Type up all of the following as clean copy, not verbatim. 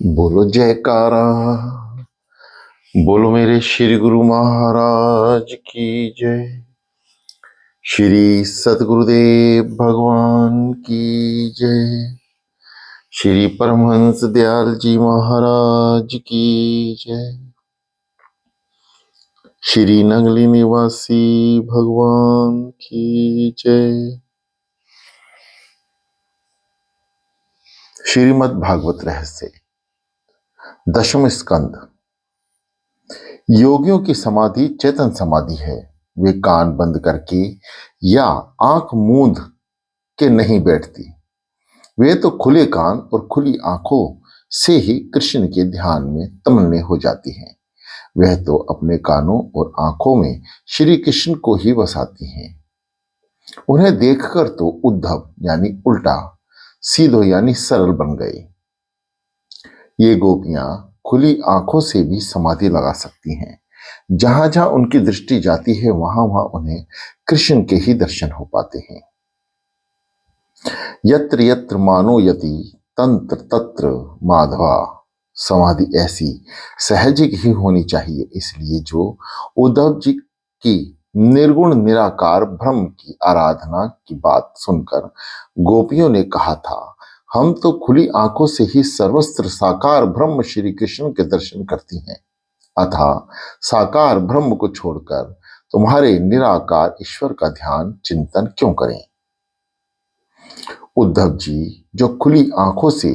बोलो जयकारा। बोलो मेरे श्री गुरु महाराज की जय। श्री सतगुरुदेव भगवान की जय। श्री परमहंस दयाल जी महाराज की जय। श्री नगली निवासी भगवान की जय। श्रीमद् भागवत रहस्य दशम स्कंद। योगियों की समाधि चेतन समाधि है। वे कान बंद करके या आंख मूंद के नहीं बैठती। वे तो खुले कान और खुली आंखों से ही कृष्ण के ध्यान में तमन्ने हो जाती हैं। वह तो अपने कानों और आंखों में श्री कृष्ण को ही बसाती हैं। उन्हें देखकर तो उद्धव यानी उल्टा, सीधो यानी सरल बन गए। ये गोपियां खुली आंखों से भी समाधि लगा सकती हैं। जहां जहां उनकी दृष्टि जाती है वहां वहां उन्हें कृष्ण के ही दर्शन हो पाते हैं। यत्र यत्र मानो यति तंत्र तत्र माधवा। समाधि ऐसी सहज ही होनी चाहिए। इसलिए जो उद्धव जी की निर्गुण निराकार ब्रह्म की आराधना की बात सुनकर गोपियों ने कहा था, हम तो खुली आंखों से ही सर्वस्त्र साकार ब्रह्म श्री कृष्ण के दर्शन करती हैं, अतः साकार ब्रह्म को छोड़कर तुम्हारे निराकार ईश्वर का ध्यान चिंतन क्यों करें। उद्धव जी जो खुली आंखों से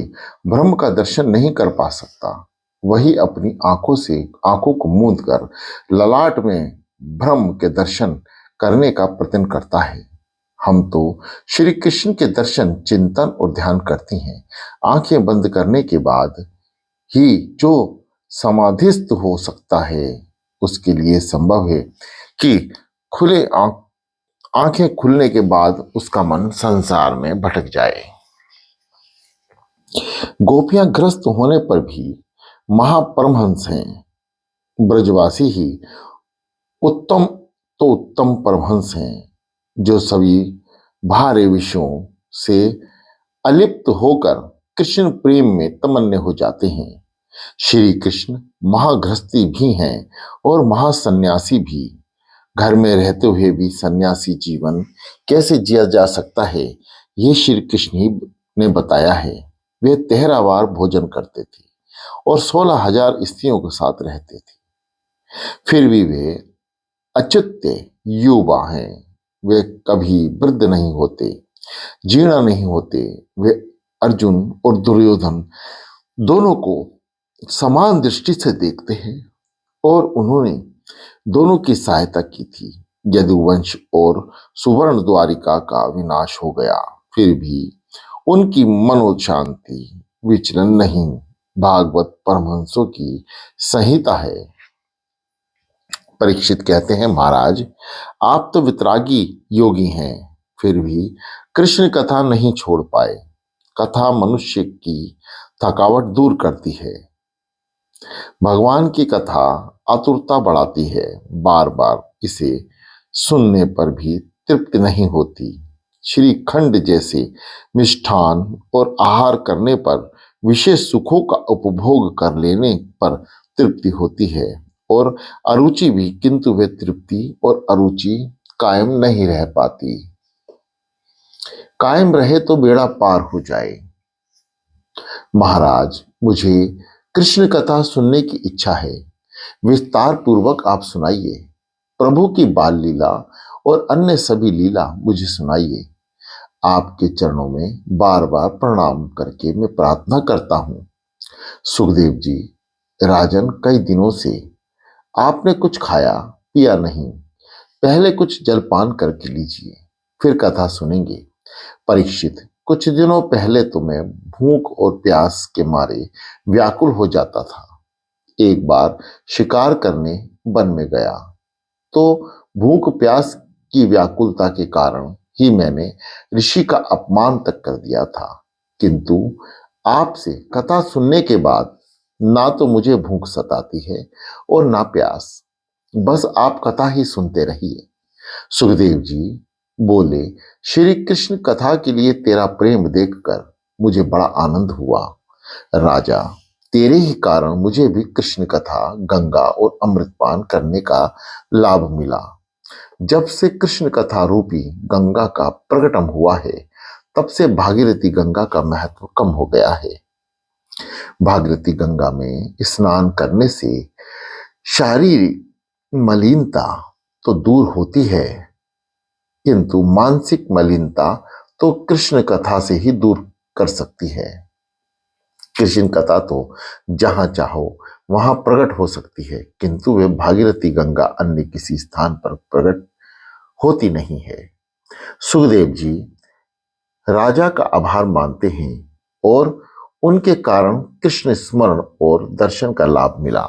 ब्रह्म का दर्शन नहीं कर पा सकता, वही अपनी आंखों को मूंद कर ललाट में ब्रह्म के दर्शन करने का प्रयत्न करता है। हम तो श्री कृष्ण के दर्शन चिंतन और ध्यान करती हैं। आंखें बंद करने के बाद ही जो समाधिस्थ हो सकता है, उसके लिए संभव है कि खुले आंखें खुलने के बाद उसका मन संसार में भटक जाए। गोपियां ग्रस्त होने पर भी महापरमहंस हैं। ब्रजवासी ही उत्तम तो उत्तम परमहंस हैं, जो सभी भारे विषयों से अलिप्त होकर कृष्ण प्रेम में तमन्ने हो जाते हैं। श्री कृष्ण महागृहस्थी भी हैं और महासन्यासी भी। घर में रहते हुए भी सन्यासी जीवन कैसे जिया जा सकता है, ये श्री कृष्ण ही ने बताया है। वे 13 बार भोजन करते थे और 16,000 स्त्रियों के साथ रहते थे। फिर भी वे अच्युत्य युवा हैं। वे कभी वृद्ध नहीं होते, जीर्ण नहीं होते। वे अर्जुन और दुर्योधन दोनों को समान दृष्टि से देखते हैं और उन्होंने दोनों की सहायता की थी। यदुवंश और सुवर्ण द्वारिका का विनाश हो गया, फिर भी उनकी मनोशांति विचलन नहीं। भागवत परमहंसों की संहिता है। परीक्षित कहते हैं, महाराज आप तो वितरागी योगी हैं, फिर भी कृष्ण कथा नहीं छोड़ पाए। कथा मनुष्य की थकावट दूर करती है। भगवान की कथा आतुरता बढ़ाती है। बार बार इसे सुनने पर भी तृप्ति नहीं होती। श्रीखंड जैसे मिष्ठान और आहार करने पर, विशेष सुखों का उपभोग कर लेने पर तृप्ति होती है और अरुचि भी, किंतु वे तृप्ति और अरुचि कायम नहीं रह पाती। कायम रहे तो बेड़ा पार हो जाए। महाराज मुझे कृष्ण कथा सुनने की इच्छा है। विस्तार पूर्वक आप सुनाइए। प्रभु की बाल लीला और अन्य सभी लीला मुझे सुनाइए। आपके चरणों में बार बार प्रणाम करके मैं प्रार्थना करता हूं। सुखदेव जी, राजन कई दिनों से आपने कुछ खाया पिया नहीं। पहले कुछ जलपान करके लीजिए, फिर कथा सुनेंगे। परीक्षित, कुछ दिनों पहले तो मैं भूख और प्यास के मारे व्याकुल हो जाता था। एक बार शिकार करने वन में गया तो भूख प्यास की व्याकुलता के कारण ही मैंने ऋषि का अपमान तक कर दिया था। किंतु आपसे कथा सुनने के बाद ना तो मुझे भूख सताती है और ना प्यास। बस आप कथा ही सुनते रहिए। सुखदेव जी बोले, श्री कृष्ण कथा के लिए तेरा प्रेम देखकर मुझे बड़ा आनंद हुआ। राजा, तेरे ही कारण मुझे भी कृष्ण कथा, गंगा और अमृतपान करने का लाभ मिला। जब से कृष्ण कथा रूपी गंगा का प्रकटम हुआ है, तब से भागीरथी गंगा का महत्व कम हो गया है। भागीरथी गंगा में स्नान करने से शारीरिक मलिनता तो दूर होती है, किंतु मानसिक मलिनता तो कृष्ण कथा से ही दूर कर सकती है। कृष्ण कथा तो जहां चाहो वहां प्रकट हो सकती है, किंतु वे भागीरथी गंगा अन्य किसी स्थान पर प्रकट होती नहीं है। सुखदेव जी राजा का आभार मानते हैं और उनके कारण कृष्ण स्मरण और दर्शन का लाभ मिला।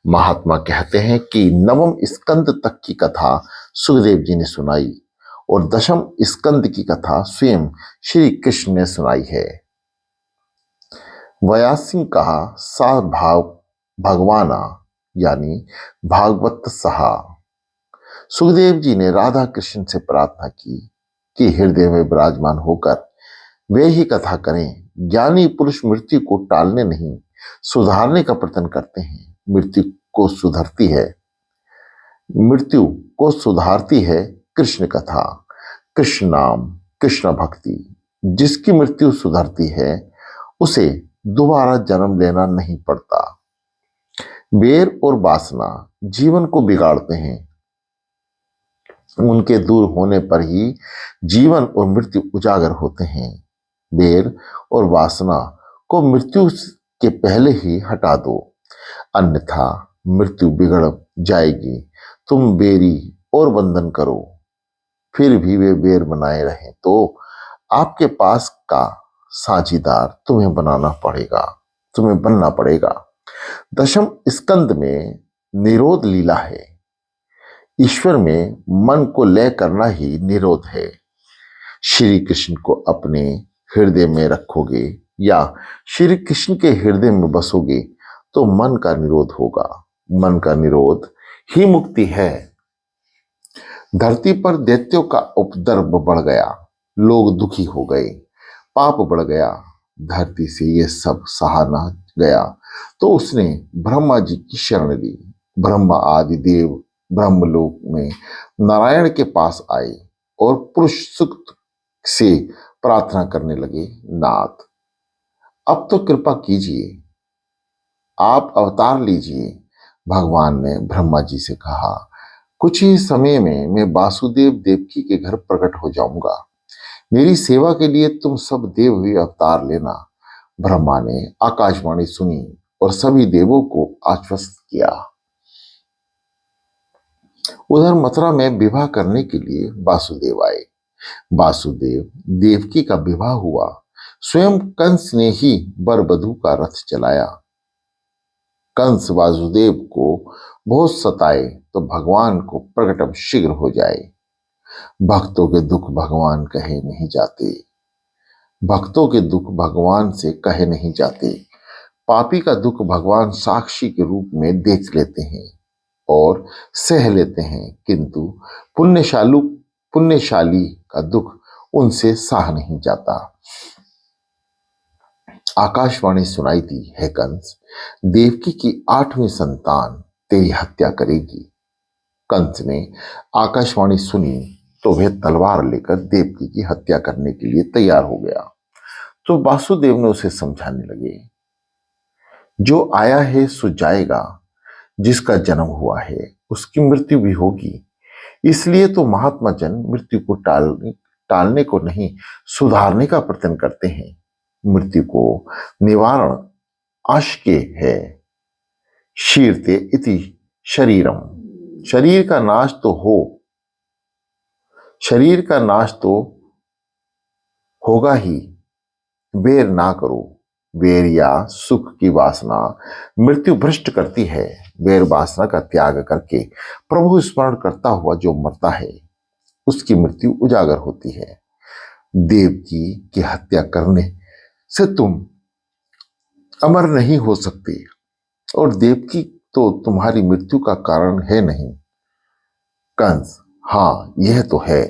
महात्मा कहते हैं कि नवम स्कंद तक की कथा सुखदेव जी ने सुनाई और दशम स्कंद की कथा स्वयं श्री कृष्ण ने सुनाई है। व्यासी कहा सा भाव भगवाना, यानी भागवत सहा। सुखदेव जी ने राधा कृष्ण से प्रार्थना की कि हृदय में विराजमान होकर वे ही कथा करें। ज्ञानी पुरुष मृत्यु को टालने नहीं, सुधारने का प्रयत्न करते हैं। मृत्यु को सुधारती है कृष्ण कथा, कृष्ण नाम, कृष्ण भक्ति। जिसकी मृत्यु सुधरती है उसे दोबारा जन्म लेना नहीं पड़ता। बेर और वासना जीवन को बिगाड़ते हैं, उनके दूर होने पर ही जीवन और मृत्यु उजागर होते हैं। बेर और वासना को मृत्यु के पहले ही हटा दो, अन्यथा मृत्यु बिगड़ जाएगी। तुम बेरी और बंधन करो, फिर भी वे बेर बनाए रहें तो आपके पास का साझीदार तुम्हें बनना पड़ेगा। दशम स्कंद में निरोध लीला है। ईश्वर में मन को लय करना ही निरोध है। श्री कृष्ण को अपने हृदय में रखोगे या श्री कृष्ण के हृदय में बसोगे तो मन का निरोध होगा। मन का निरोध ही मुक्ति है। धरती पर दैत्यों का उपद्रव बढ़ गया, लोग दुखी हो गए, पाप बढ़ गया, धरती से ये सब सहा न गया तो उसने ब्रह्मा जी की शरण ली। ब्रह्मा आदि देव ब्रह्मलोक में नारायण के पास आए और पुरुष सूक्त से प्रार्थना करने लगे, नाथ अब तो कृपा कीजिए, आप अवतार लीजिए। भगवान ने ब्रह्मा जी से कहा, कुछ ही समय में मैं वासुदेव देवकी के घर प्रकट हो जाऊंगा, मेरी सेवा के लिए तुम सब देव भी अवतार लेना। ब्रह्मा ने आकाशवाणी सुनी और सभी देवों को आश्वस्त किया। उधर मथुरा में विवाह करने के लिए वासुदेव आए। वासुदेव देवकी का विवाह हुआ। स्वयं कंस ने ही वर वधू का रथ चलाया। कंस वासुदेव को बहुत सताए तो भगवान को प्रकट अब शीघ्र हो जाए। भक्तों के दुख भगवान कहे नहीं जाते, भक्तों के दुख भगवान से कहे नहीं जाते। पापी का दुख भगवान साक्षी के रूप में देख लेते हैं और सह लेते हैं, किंतु पुण्यशाली का दुख उनसे सहा नहीं जाता। आकाशवाणी सुनाई दी, है कंस, देवकी की 8वीं संतान तेरी हत्या करेगी। कंस ने आकाशवाणी सुनी तो वह तलवार लेकर देवकी की हत्या करने के लिए तैयार हो गया। तो वासुदेव ने उसे समझाने लगे, जो आया है सो जाएगा, जिसका जन्म हुआ है उसकी मृत्यु भी होगी। इसलिए तो महात्मा जन मृत्यु को टालने को नहीं, सुधारने का प्रयत्न करते हैं। मृत्यु को निवारण आशके है। शीर्ते इति शरीरम, शरीर का नाश तो होगा ही। बेर ना करो, बेर या सुख की वासना मृत्यु भ्रष्ट करती है। बेर वासना का त्याग करके प्रभु स्मरण करता हुआ जो मरता है उसकी मृत्यु उजागर होती है। देवकी की हत्या करने से तुम अमर नहीं हो सकते और देवकी तो तुम्हारी मृत्यु का कारण है नहीं। कंस, हाँ यह तो है।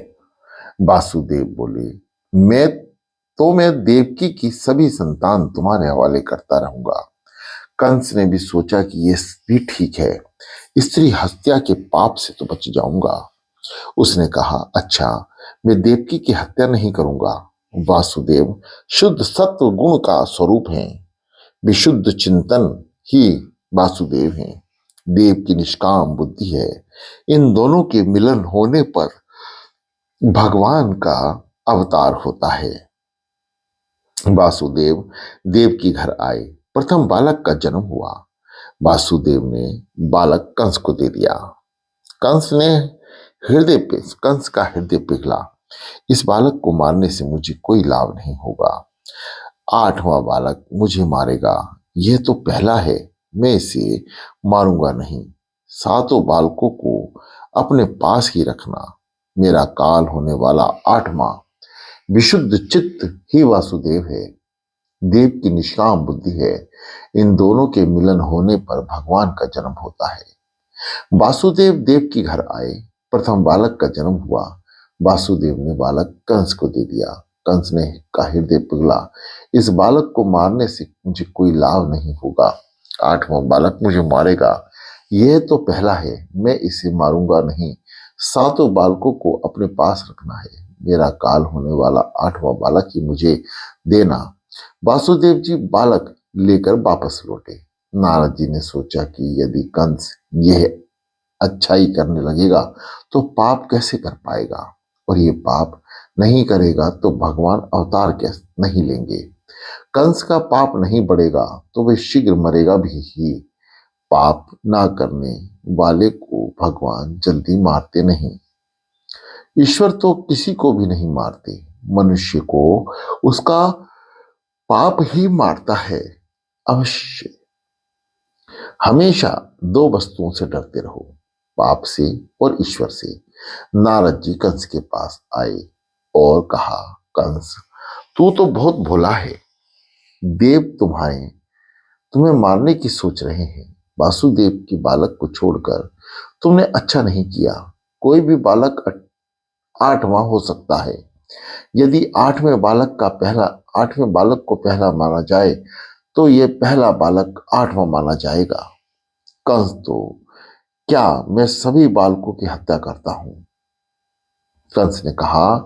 वासुदेव बोले, मैं देवकी की सभी संतान तुम्हारे हवाले करता रहूंगा। कंस ने भी सोचा कि ये भी ठीक है, स्त्री हत्या के पाप से तो बच जाऊंगा। उसने कहा, अच्छा, मैं देवकी की हत्या नहीं करूंगा। वासुदेव शुद्ध सत्व गुण का स्वरूप हैं, विशुद्ध चिंतन ही वासुदेव हैं। देव की निष्काम बुद्धि है। इन दोनों के मिलन होने पर भगवान का अवतार होता है। वासुदेव देव की घर आए। प्रथम बालक का जन्म हुआ। वासुदेव ने बालक कंस को दे दिया। कंस का हृदय पिघला। इस बालक को मारने से मुझे कोई लाभ नहीं होगा। 8वां बालक मुझे मारेगा। यह तो पहला है, मैं इसे मारूंगा नहीं। 7 बालकों को अपने पास ही रखना। मेरा काल होने वाला 8वां विशुद्ध चित्त ही वासुदेव है। देव की निष्काम बुद्धि है। इन दोनों के मिलन होने पर भगवान का जन्म होता है। वासुदेव देव की घर आए। प्रथम बालक का जन्म हुआ। वासुदेव ने बालक कंस को दे दिया। कंस ने का हृदय पिघला। इस बालक को मारने से मुझे कोई लाभ नहीं होगा। 8वां बालक मुझे मारेगा। यह तो पहला है, मैं इसे मारूंगा नहीं। 7 बालकों को अपने पास रखना है। मेरा काल होने वाला 8वां बालक ही मुझे देना। वासुदेव जी बालक लेकर वापस लौटे। नारद जी ने सोचा कि यदि कंस यह अच्छाई करने लगेगा तो पाप कैसे कर पाएगा, और ये पाप नहीं करेगा तो भगवान अवतार कैसे नहीं लेंगे। कंस का पाप नहीं बढ़ेगा तो वे शीघ्र मरेगा भी ही। पाप ना करने वाले को भगवान जल्दी मारते नहीं। ईश्वर तो किसी को भी नहीं मारते, मनुष्य को उसका पाप ही मारता है। अवश्य हमेशा 2 वस्तुओं से डरते रहो, पाप से और ईश्वर से। नारद जी कंस के पास आए और कहा, कंस, तू तो बहुत भोला है। देव तुम्हें मारने की सोच रहे हैं। वासुदेव की बालक को छोड़कर तुमने अच्छा नहीं किया। कोई भी बालक 8वां हो सकता है। यदि 8वें बालक को पहला माना जाए तो यह पहला बालक 8वां माना जाएगा। कंस, तो क्या मैं सभी बालकों की हत्या करता हूं? कंस ने कहा,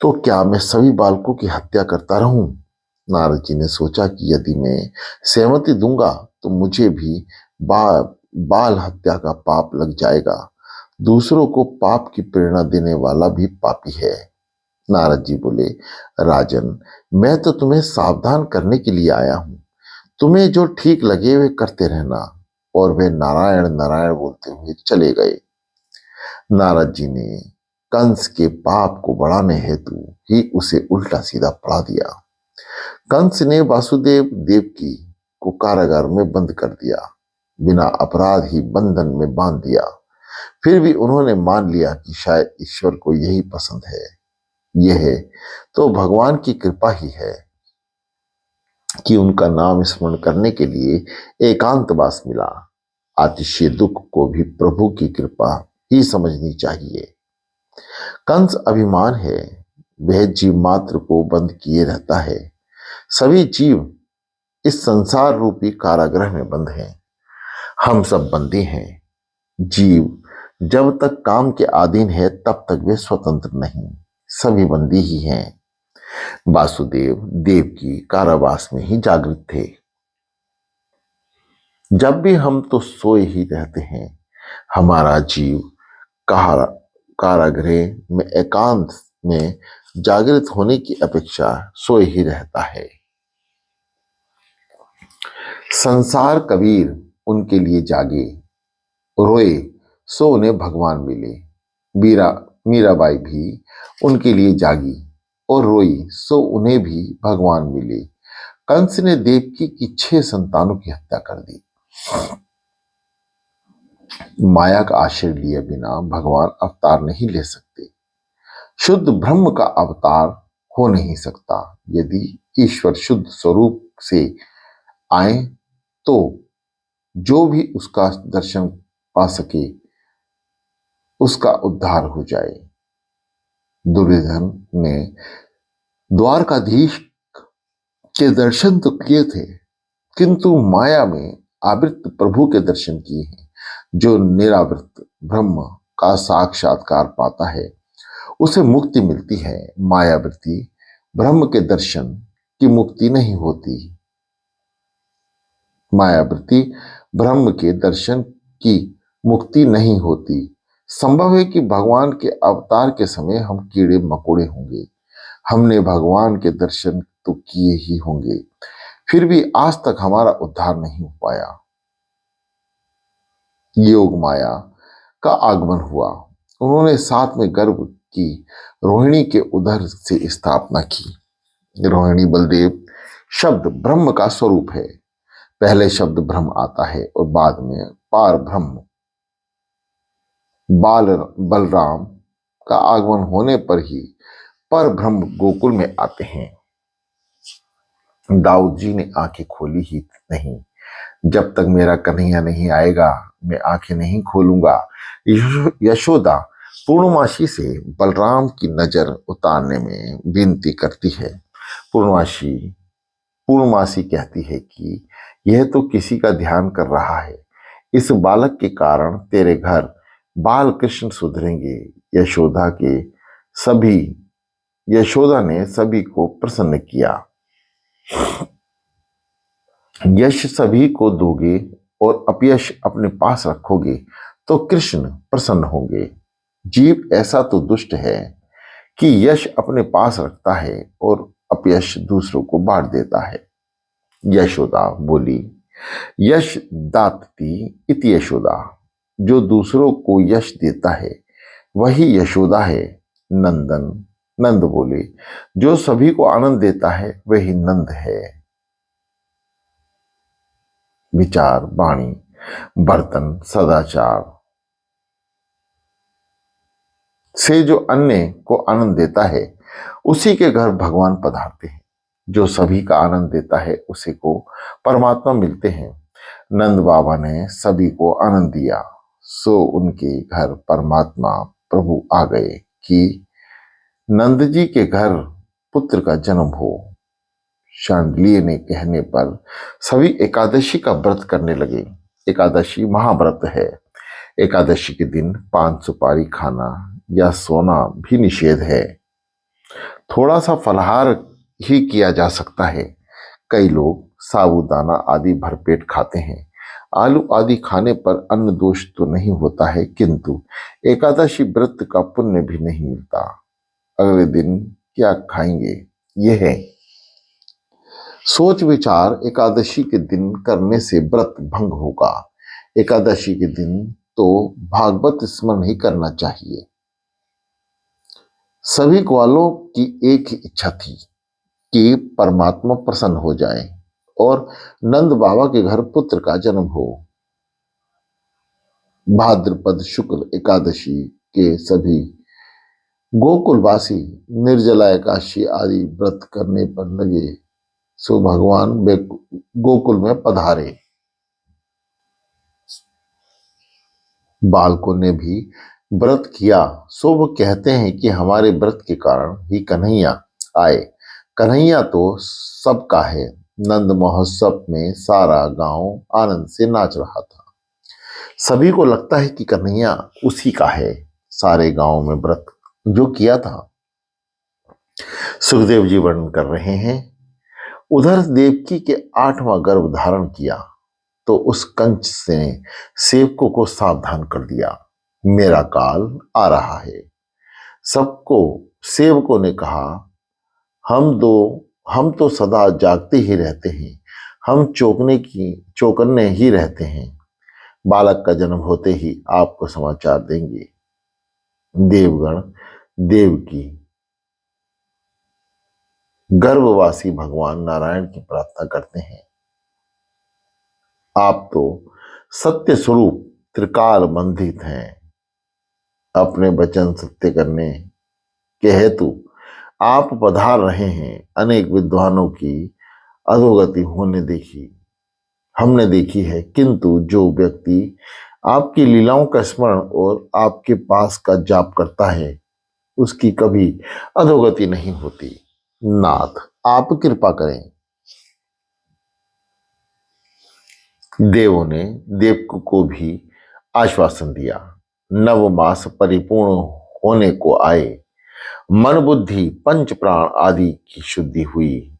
तो क्या मैं सभी बालकों की हत्या करता रहूं? नारद जी ने सोचा कि यदि मैं सहमति दूंगा तो मुझे भी बाल हत्या का पाप लग जाएगा। दूसरों को पाप की प्रेरणा देने वाला भी पापी है। नारद जी बोले, राजन, मैं तो तुम्हें सावधान करने के लिए आया हूं। तुम्हें जो ठीक लगे वे करते रहना। और वे नारायण नारायण बोलते हुए चले गए। नारद जी ने कंस के पाप को बढ़ाने हेतु ही उसे उल्टा सीधा पढ़ा दिया। कंस ने वासुदेव देवकी को कारागार में बंद कर दिया, बिना अपराध ही बंधन में बांध दिया। फिर भी उन्होंने मान लिया कि शायद ईश्वर को यही पसंद है। यह तो भगवान की कृपा ही है कि उनका नाम स्मरण करने के लिए एकांतवास मिला। आतिशीय दुख को भी प्रभु की कृपा ही समझनी चाहिए। कंस अभिमान है, वह जीव मात्र को बंद किए रहता है। सभी जीव इस संसार रूपी कारागृह में बंद हैं। हम सब बंदी हैं। जीव जब तक काम के अधीन है तब तक वे स्वतंत्र नहीं, सभी बंदी ही हैं। वासुदेव देवकी कारावास में ही जागृत थे। जब भी हम तो सोए ही रहते हैं। हमारा जीव कारागृह में एकांत में जागृत होने की अपेक्षा सोए ही रहता है। संसार कबीर उनके लिए जागे, रोए सो उन्हें भगवान मिले। मीराबाई भी उनके लिए जागी और रोई सो उन्हें भी भगवान मिले। कंस ने देवकी की 6 संतानों की हत्या कर दी। माया का आश्रय लिए बिना भगवान अवतार नहीं ले सकते। शुद्ध ब्रह्म का अवतार हो नहीं सकता। यदि ईश्वर शुद्ध स्वरूप से आए तो जो भी उसका दर्शन पा सके उसका उद्धार हो जाए। दुर्योधन ने द्वारकाधीश के दर्शन तो किए थे, किंतु माया में आवृत प्रभु के दर्शन किए हैं। जो निरावृत ब्रह्म का साक्षात्कार पाता है उसे मुक्ति मिलती है। मायावृत्ति ब्रह्म के दर्शन की मुक्ति नहीं होती। मायावृत्ति ब्रह्म के दर्शन की मुक्ति नहीं होती। संभव है कि भगवान के अवतार के समय हम कीड़े मकोड़े होंगे, हमने भगवान के दर्शन तो किए ही होंगे, फिर भी आज तक हमारा उद्धार नहीं हो पाया। योग माया का आगमन हुआ, उन्होंने साथ में गर्भ की रोहिणी के उदर से स्थापना की। रोहिणी बलदेव शब्द ब्रह्म का स्वरूप है। पहले शब्द ब्रह्म आता है और बाद में पार ब्रह्म। बलराम का आगमन होने पर ही पर ब्रह्म गोकुल में आते हैं। दाऊद जी ने आंखें खोली ही नहीं। जब तक मेरा कन्हैया नहीं आएगा मैं आंखें नहीं खोलूंगा। यशोदा पूर्णमासी से बलराम की नजर उतारने में विनती करती है। पूर्णमासी कहती है कि यह तो किसी का ध्यान कर रहा है, इस बालक के कारण तेरे घर बाल कृष्ण सुधरेंगे। यशोदा ने सभी को प्रसन्न किया। यश सभी को दोगे और अपयश अपने पास रखोगे तो कृष्ण प्रसन्न होंगे। जीव ऐसा तो दुष्ट है कि यश अपने पास रखता है और अपयश दूसरों को बांट देता है। यशोदा बोली, यश दातती इति यशोदा। जो दूसरों को यश देता है वही यशोदा है। नंद बोले, जो सभी को आनंद देता है वही नंद है। विचार वाणी बर्तन सदाचार से जो अन्य को आनंद देता है उसी के घर भगवान पधारते हैं। जो सभी का आनंद देता है उसी को परमात्मा मिलते हैं। नंद बाबा ने सभी को आनंद दिया, सो उनके घर परमात्मा प्रभु आ गए कि नंद जी के घर पुत्र का जन्म हो। शांडिल्य ने कहने पर सभी एकादशी का व्रत करने लगे। एकादशी महाव्रत है। एकादशी के दिन पान सुपारी खाना या सोना भी निषेध है। थोड़ा सा फलाहार ही किया जा सकता है। कई लोग साबूदाना आदि भरपेट खाते हैं। आलू आदि खाने पर अन्न दोष तो नहीं होता है, किंतु एकादशी व्रत का पुण्य भी नहीं मिलता। अगले दिन क्या खाएंगे यह है सोच विचार। एकादशी के दिन करने से व्रत भंग होगा। एकादशी के दिन तो भागवत स्मरण ही करना चाहिए। सभी ग्वालों की एक ही इच्छा थी कि परमात्मा प्रसन्न हो जाए और नंद बाबा के घर पुत्र का जन्म हो। भाद्रपद शुक्ल एकादशी के सभी गोकुलवासी निर्जला एकादशी आदि व्रत करने पर लगे, सो भगवान गोकुल में पधारे। बालकों ने भी व्रत किया, सो वो कहते हैं कि हमारे व्रत के कारण ही कन्हैया आए। कन्हैया तो सबका है। नंद महोत्सव में सारा गांव आनंद से नाच रहा था। सभी को लगता है कि कन्हैया उसी का है। सारे गांव में व्रत जो किया था। सुखदेव जी वर्णन कर रहे हैं, उधर देवकी के 8वां गर्भ धारण किया तो उस कंच से सेवकों को सावधान कर दिया, मेरा काल आ रहा है। सबको सेवकों ने कहा, हम तो सदा जागते ही रहते हैं, हम चौकन्ने ही रहते हैं। बालक का जन्म होते ही आपको समाचार देंगे। देवगण देवकी गर्भवासी भगवान नारायण की प्रार्थना करते हैं। आप तो सत्य स्वरूप त्रिकाल बंधित हैं। अपने वचन सत्य करने के हेतु आप पधार रहे हैं। अनेक विद्वानों की अधोगति हमने देखी है, किंतु जो व्यक्ति आपकी लीलाओं का स्मरण और आपके पास का जाप करता है उसकी कभी अधोगति नहीं होती। नाथ आप कृपा करें। देवों ने देवक को भी आश्वासन दिया। नव मास परिपूर्ण होने को आए, मन बुद्धि पंच प्राण आदि की शुद्धि हुई।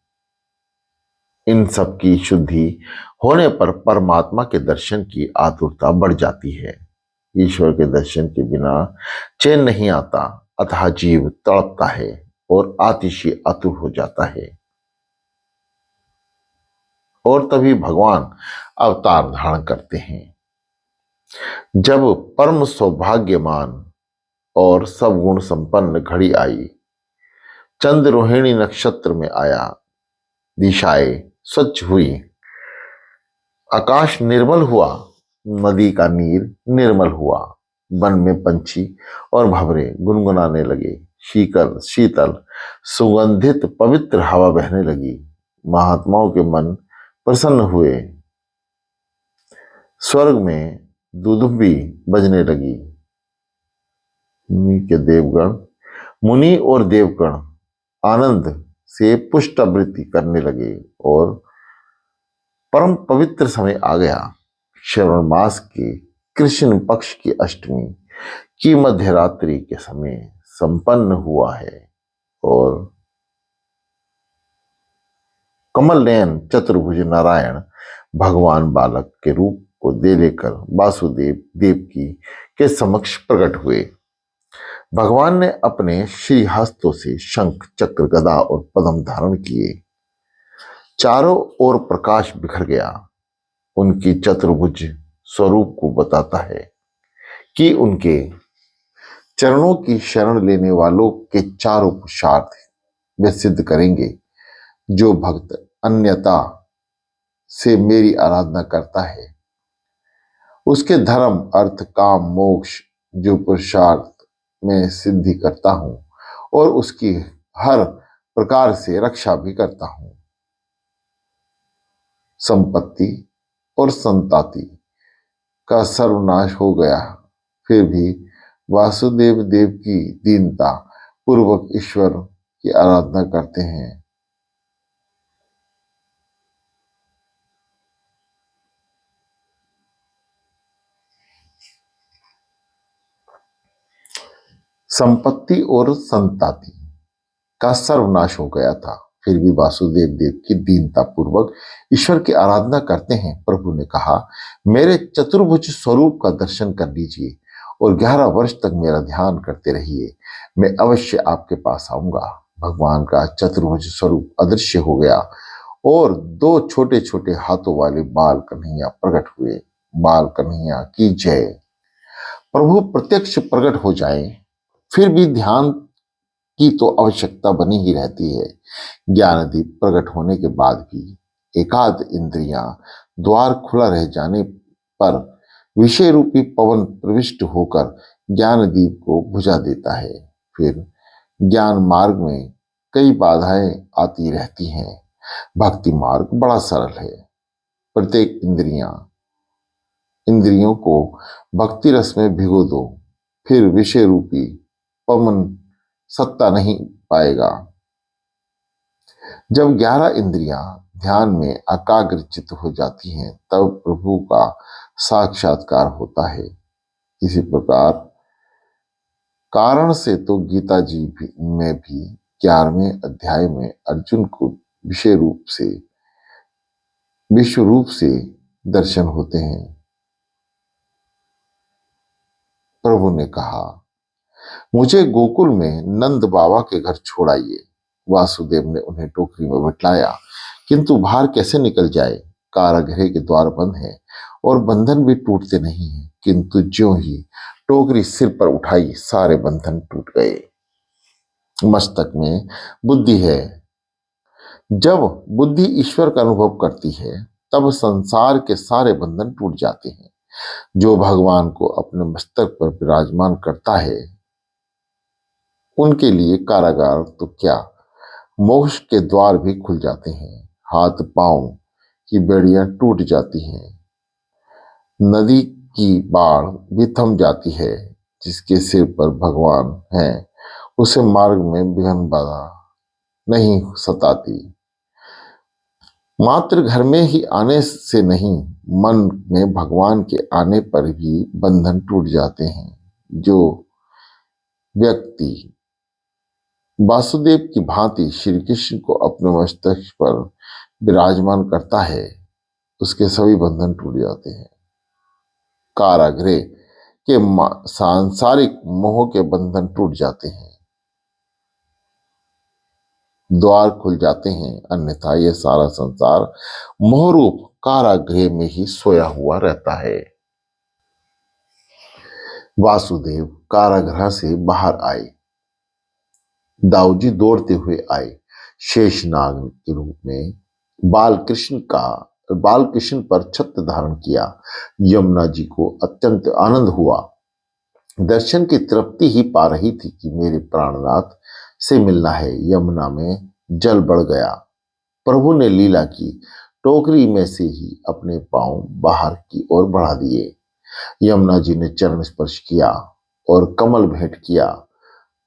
इन सब की शुद्धि होने पर परमात्मा के दर्शन की आतुरता बढ़ जाती है। ईश्वर के दर्शन के बिना चैन नहीं आता, अतः जीव तड़पता है और आतिशी आतुर हो जाता है। और तभी भगवान अवतार धारण करते हैं। जब परम सौभाग्यमान और सब गुण संपन्न घड़ी आई, चंद्र रोहिणी नक्षत्र में आया, दिशाएं स्वच्छ हुई, आकाश निर्मल हुआ, नदी का नीर निर्मल हुआ, वन में पंछी और भंवरे गुनगुनाने लगे, शीतल शीतल सुगंधित पवित्र हवा बहने लगी, महात्माओं के मन प्रसन्न हुए, स्वर्ग में दुदुम्बी बजने लगी। मुनि और देवगण आनंद से पुष्टावृत्ति करने लगे और परम पवित्र समय आ गया। श्रावण मास के कृष्ण पक्ष की अष्टमी की मध्यरात्रि के समय संपन्न हुआ है और कमल नयन चतुर्भुज नारायण भगवान बालक के रूप को दे लेकर वासुदेव देवकी के समक्ष प्रकट हुए। भगवान ने अपने श्री हस्तों से शंख चक्र गदा और पद्म धारण किए। चारों ओर प्रकाश बिखर गया। उनकी चतुर्भुज स्वरूप को बताता है कि उनके चरणों की शरण लेने वालों के चारों पुरुषार्थ वे सिद्ध करेंगे। जो भक्त अन्यता से मेरी आराधना करता है, उसके धर्म अर्थ काम मोक्ष जो पुरुषार्थ में सिद्धि करता हूं और उसकी हर प्रकार से रक्षा भी करता हूं। संपत्ति और संताति का सर्वनाश हो गया, फिर भी वासुदेव देव की दीनता पूर्वक ईश्वर की आराधना करते हैं। संपत्ति और संताति का सर्वनाश हो गया था, फिर भी वासुदेव देव की दीनता पूर्वक ईश्वर की आराधना करते हैं। प्रभु ने कहा, मेरे चतुर्भुज स्वरूप का दर्शन कर लीजिए और 11 वर्ष तक मेरा ध्यान करते रहिए, मैं अवश्य आपके पास आऊंगा। भगवान का चतुर्भुज स्वरूप अदृश्य हो गया और 2 छोटे छोटे हाथों वाले बाल कन्हैया प्रकट हुए। बाल कन्हैया की जय। प्रभु प्रत्यक्ष प्रकट हो जाए फिर भी ध्यान की तो आवश्यकता बनी ही रहती है। ज्ञान दीप प्रकट होने के बाद भी एकाध इंद्रियां द्वार खुला रह जाने पर विषय रूपी पवन प्रविष्ट होकर ज्ञान दीप को बुझा देता है। फिर ज्ञान मार्ग में कई बाधाएं आती रहती हैं। भक्ति मार्ग बड़ा सरल है। प्रत्येक इंद्रियों को भक्ति रस में भिगो दो, फिर विषय रूपी पवन सत्ता नहीं पाएगा। जब 11 इंद्रियां ध्यान में एकाग्रचित हो जाती हैं, तब प्रभु का साक्षात्कार होता है। इसी प्रकार कारण से तो गीता जी में भी 11वें अध्याय में अर्जुन को विश्व रूप से दर्शन होते हैं। प्रभु ने कहा, मुझे गोकुल में नंद बाबा के घर छोड़ाइए। वासुदेव ने उन्हें टोकरी में बिठाया, किंतु बाहर कैसे निकल जाए? कारागृह के द्वार बंद हैं और बंधन भी टूटते नहीं हैं। किंतु ज्यों ही टोकरी सिर पर उठाई, सारे बंधन टूट गए। मस्तक में बुद्धि है। जब बुद्धि ईश्वर का अनुभव करती है, तब संसार के सारे बंधन टूट जाते हैं। जो भगवान को अपने मस्तक पर विराजमान करता है, उनके लिए कारागार तो क्या, मोक्ष के द्वार भी खुल जाते हैं। हाथ पांव की बेड़ियां टूट जाती हैं। नदी की बाढ़ भी थम जाती है। जिसके सिर पर भगवान है, उसे मार्ग में विघ्न बाधा नहीं सताती। मात्र घर में ही आने से नहीं, मन में भगवान के आने पर भी बंधन टूट जाते हैं। जो व्यक्ति वासुदेव की भांति श्री कृष्ण को अपने मस्तक पर विराजमान करता है, उसके सभी बंधन टूट जाते हैं। कारागृह के सांसारिक मोह के बंधन टूट जाते हैं, द्वार खुल जाते हैं, अन्यथा यह सारा संसार मोहरूप कारागृह में ही सोया हुआ रहता है। वासुदेव कारागृह से बाहर आए। दाऊजी दौड़ते हुए आए। शेषनाग के रूप में बालकृष्ण पर छत्र धारण किया। यमुना जी को अत्यंत आनंद हुआ। दर्शन की तृप्ति ही पा रही थी कि मेरे प्राणनाथ से मिलना है। यमुना में जल बढ़ गया। प्रभु ने लीला की, टोकरी में से ही अपने पांव बाहर की ओर बढ़ा दिए। यमुना जी ने चरण स्पर्श किया और कमल भेंट किया।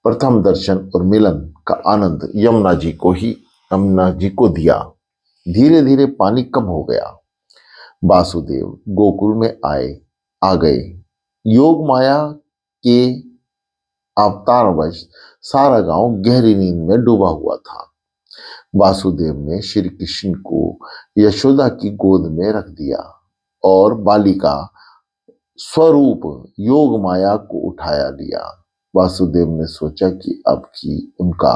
प्रथम दर्शन और मिलन का आनंद यमुना जी को दिया। धीरे धीरे पानी कम हो गया। वासुदेव गोकुल में आ गए। योग माया के अवतारवश सारा गांव गहरी नींद में डूबा हुआ था। वासुदेव ने श्री कृष्ण को यशोदा की गोद में रख दिया और बालिका स्वरूप योग माया को उठाया लिया। वासुदेव ने सोचा कि अब की उनका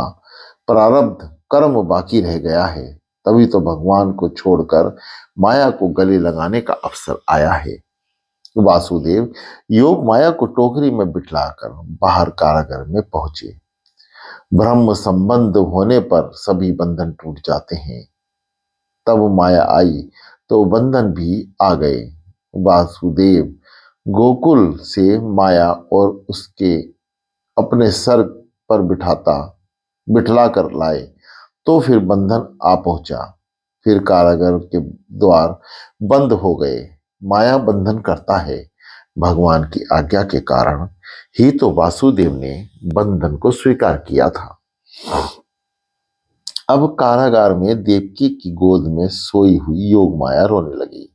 प्रारब्ध कर्म बाकी रह गया है, तभी तो भगवान को छोड़कर माया को गले लगाने का अवसर आया है। वासुदेव योग माया को टोकरी में बिठलाकर बाहर कारागार में पहुंचे। ब्रह्म संबंध होने पर सभी बंधन टूट जाते हैं। तब माया आई तो बंधन भी आ गए। वासुदेव गोकुल से माया और उसके अपने सर पर बिठला कर लाए तो फिर बंधन आ पहुंचा। फिर कारागार के द्वार बंद हो गए। माया बंधन करता है। भगवान की आज्ञा के कारण ही तो वासुदेव ने बंधन को स्वीकार किया था। अब कारागार में देवकी की गोद में सोई हुई योग माया रोने लगी।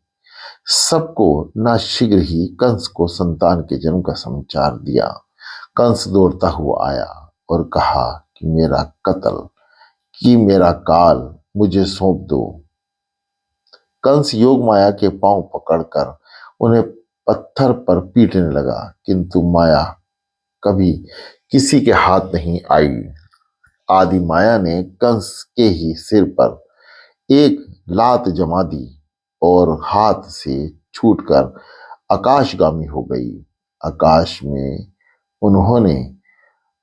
सबको न शीघ्र ही कंस को संतान के जन्म का समाचार दिया। कंस दौड़ता हुआ आया और कहा कि मेरा काल मुझे सौंप दो। कंस योग माया के पांव पकड़कर उन्हें पत्थर पर पीटने लगा, किंतु माया कभी किसी के हाथ नहीं आई। आदि माया ने कंस के ही सिर पर एक लात जमा दी और हाथ से छूटकर आकाशगामी हो गई। आकाश में उन्होंने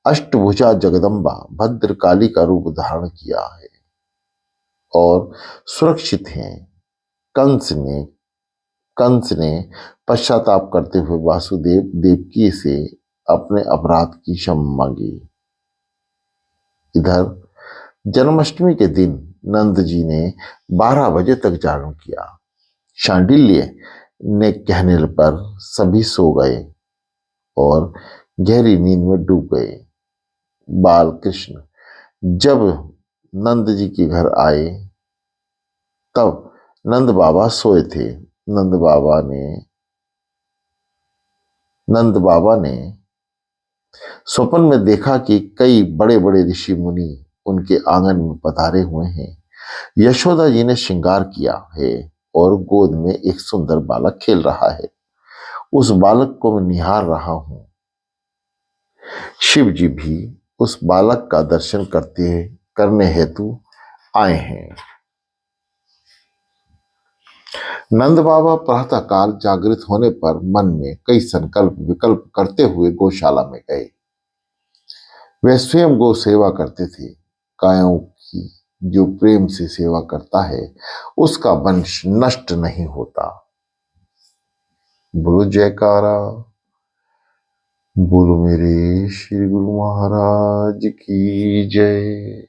अष्टभुजा जगदम्बा भद्रकाली का रूप धारण किया है और सुरक्षित हैं। कंस ने पश्चाताप करते हुए वासुदेव देवकी से अपने अपराध की क्षमा मांगी। इधर जन्माष्टमी के दिन नंद जी ने 12 बजे तक जागरण किया। शांडिल्य ने कहने पर सभी सो गए और गहरी नींद में डूब गए। बाल कृष्ण जब नंद जी के घर आए तब नंद बाबा सोए थे। नंद बाबा ने स्वप्न में देखा कि कई बड़े बड़े ऋषि मुनि उनके आंगन में पधारे हुए हैं। यशोदा जी ने श्रृंगार किया है और गोद में एक सुंदर बालक खेल रहा है। उस बालक को मैं निहार रहा हूं। शिव जी भी उस बालक का दर्शन करने हेतु आए हैं। नंद बाबा प्रातःकाल जागृत होने पर मन में कई संकल्प विकल्प करते हुए गौशाला में गए। वे स्वयं गौ सेवा करते थे। गायों की जो प्रेम से सेवा करता है उसका वंश नष्ट नहीं होता। बोलो जयकारा, बोलो मेरे श्री गुरु महाराज की जय।